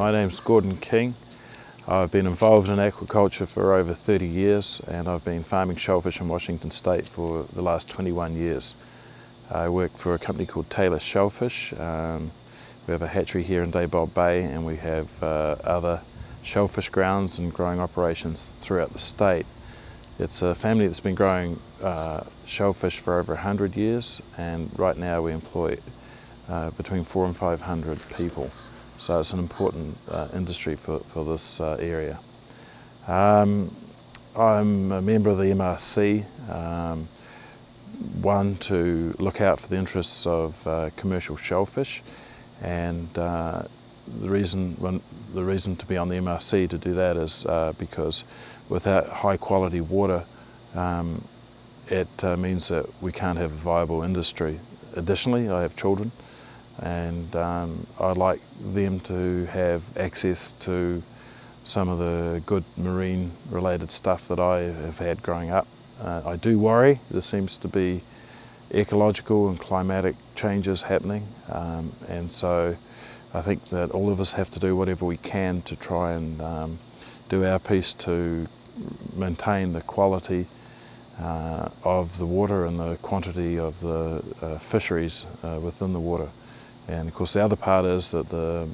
My name's Gordon King. I've been involved in aquaculture for over 30 years and I've been farming shellfish in Washington State for the last 21 years. I work for a company called Taylor Shellfish. We have a hatchery here in Daybell Bay and we have other shellfish grounds and growing operations throughout the state. It's a family that's been growing shellfish for over 100 years, and right now we employ between 400 and 500 people. So it's an important industry for this area. I'm a member of the MRC, one to look out for the interests of commercial shellfish, and the reason to be on the MRC to do that is because without high quality water it means that we can't have a viable industry. Additionally, I have children and I'd like them to have access to some of the good marine related stuff that I have had growing up. I do worry there seems to be ecological and climatic changes happening, and so I think that all of us have to do whatever we can to try and do our piece to maintain the quality of the water and the quantity of the fisheries within the water. And of course the other part is that the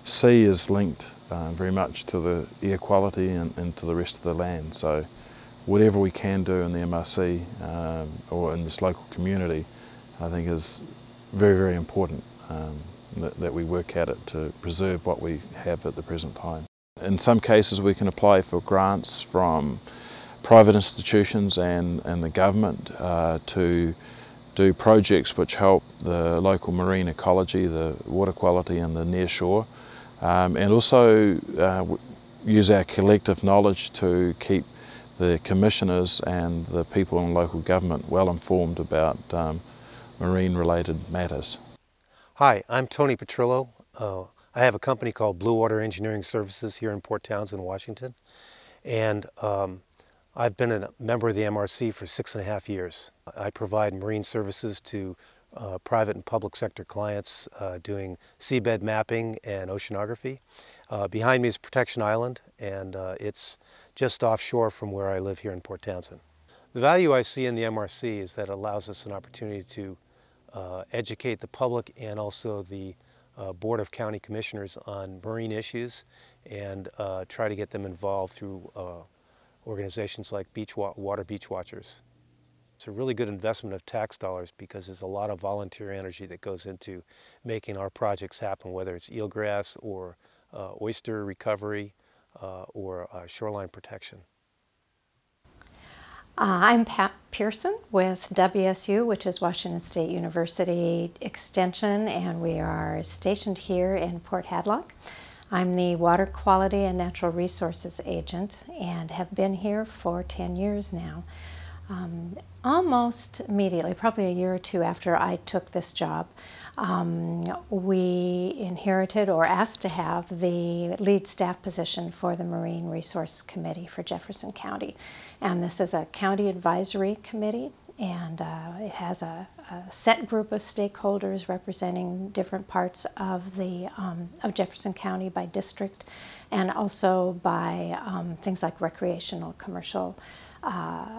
sea is linked very much to the air quality and to the rest of the land. So whatever we can do in the MRC or in this local community, I think is very, very important that we work at it to preserve what we have at the present time. In some cases we can apply for grants from private institutions and the government to do projects which help the local marine ecology, the water quality and the near shore, and also use our collective knowledge to keep the commissioners and the people in local government well informed about marine related matters. Hi, I'm Tony Petrillo. I have a company called Blue Water Engineering Services here in Port Townsend, Washington, and I've been a member of the MRC for 6.5 years. I provide marine services to private and public sector clients doing seabed mapping and oceanography. Behind me is Protection Island, and it's just offshore from where I live here in Port Townsend. The value I see in the MRC is that it allows us an opportunity to educate the public and also the Board of County Commissioners on marine issues and try to get them involved through organizations like Water Beach Watchers. It's a really good investment of tax dollars because there's a lot of volunteer energy that goes into making our projects happen, whether it's eelgrass or oyster recovery or shoreline protection. I'm Pat Pearson with WSU, which is Washington State University Extension, and we are stationed here in Port Hadlock. I'm the Water Quality and Natural Resources Agent and have been here for 10 years now. Almost immediately, probably a year or two after I took this job, we inherited or asked to have the lead staff position for the Marine Resource Committee for Jefferson County. And this is a county advisory committee, and it has a set group of stakeholders representing different parts of of Jefferson County by district, and also by things like recreational, commercial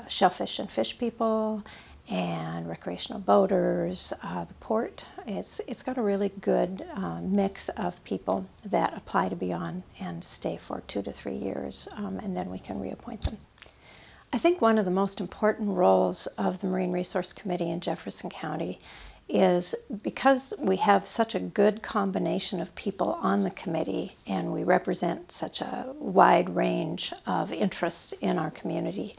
shellfish and fish people, and recreational boaters, the port. It's got a really good mix of people that apply to be on and stay for 2 to 3 years, and then we can reappoint them. I think one of the most important roles of the Marine Resource Committee in Jefferson County is because we have such a good combination of people on the committee and we represent such a wide range of interests in our community,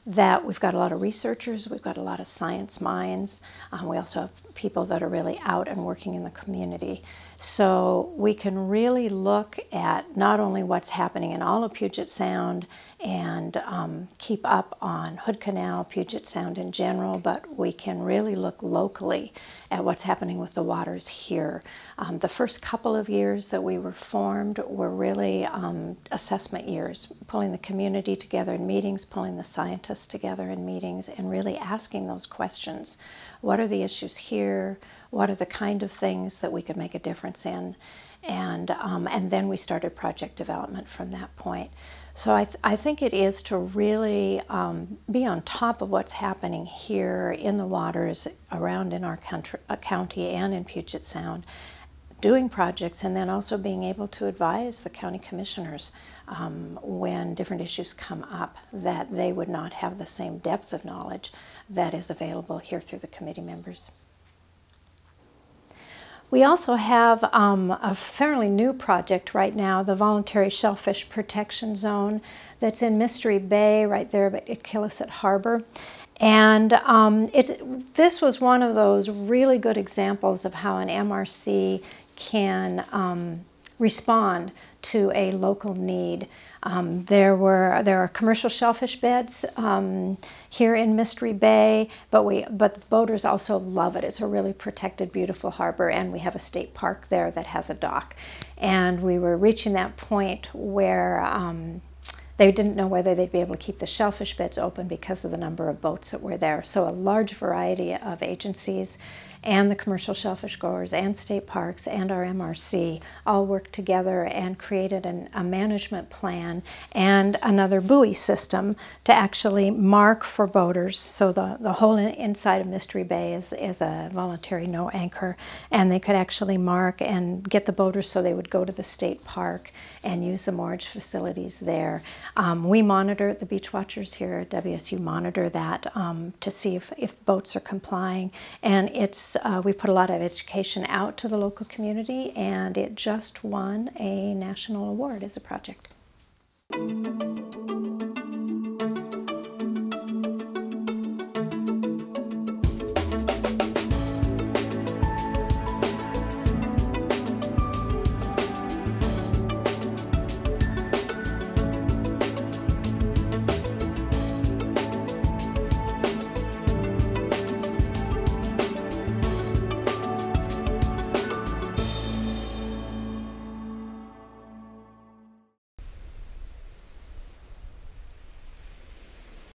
that we've got a lot of researchers, we've got a lot of science minds, we also have people that are really out and working in the community. So we can really look at not only what's happening in all of Puget Sound and keep up on Hood Canal, Puget Sound in general, but we can really look locally at what's happening with the waters here. The first couple of years that we were formed were really assessment years, pulling the community together in meetings, pulling the scientists office together in meetings and really asking those questions. What are the issues here? What are the kind of things that we could make a difference in? And then we started project development from that point. So I think it is to really be on top of what's happening here in the waters around in our county and in Puget Sound, doing projects, and then also being able to advise the county commissioners when different issues come up, that they would not have the same depth of knowledge that is available here through the committee members. We also have a fairly new project right now, the Voluntary Shellfish Protection Zone, that's in Mystery Bay, right there at Killisset Harbor. And this was one of those really good examples of how an MRC can respond to a local need. There are commercial shellfish beds here in Mystery Bay, but the boaters also love it. It's a really protected, beautiful harbor, and we have a state park there that has a dock. And we were reaching that point where they didn't know whether they'd be able to keep the shellfish beds open because of the number of boats that were there. So a large variety of agencies and the commercial shellfish growers and state parks and our MRC all worked together and created a management plan and another buoy system to actually mark for boaters. So the whole inside of Mystery Bay is a voluntary no anchor, and they could actually mark and get the boaters so they would go to the state park and use the moorage facilities there. We monitor it, the beach watchers here at WSU monitor that to see if boats are complying, and we put a lot of education out to the local community, and it just won a national award as a project.